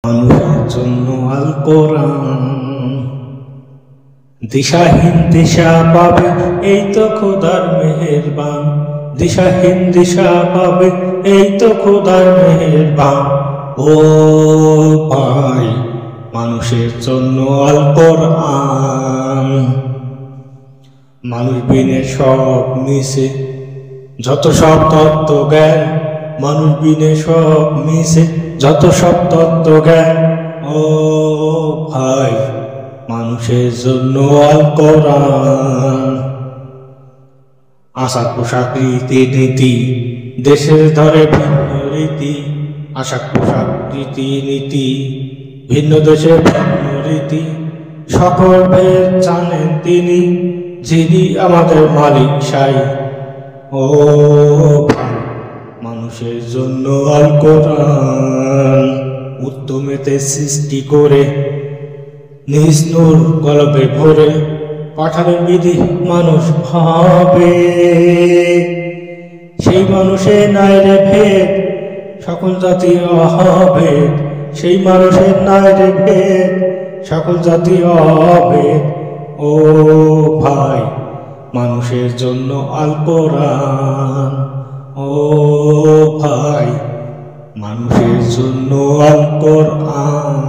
মানুষের জন্য আল কোরআন, দিশাহীন দিশা পাবে এই তো খোদার মেহেরবান। দিশাহীন দিশা পাবে এই তো খোদার মেহেরবান। ও ভাই, মানুষের জন্য আল কোরআন। মানুষ বিনে সব মিশে, যত সব তত্ত্ব জ্ঞান। মানুষ বিনে সব মিশে, যত সব তত্ত্ব জ্ঞান। ও ভাই, মানুষের জন্য আল কোরআন। আশাক পোশাক রীতি নীতি, দেশের ধরে ভিন্ন রীতি। আশাক পোশাক রীতি নীতি, ভিন্ন দেশে ভিন্ন রীতি। সকল ভেদ জানেন তিনি, যিনি আমাদের মালিক সাই। ও ভাই, মানুষের জন্য আল কোরআন। উত্তমেতে সৃষ্টি করে নিজ নূর কলবে ভরে পাঠানোর বিধি মানুষ ভাবে। সেই মানুষের নাই রে ভেদ, সকল জাতি অভেদ। সেই মানুষের নাই রে ভেদ, সকল জাতি অভেদ। ও ভাই, মানুষের জন্য আল কোরআন। ও ভাই, মানুষের জন্য আল কোরআন।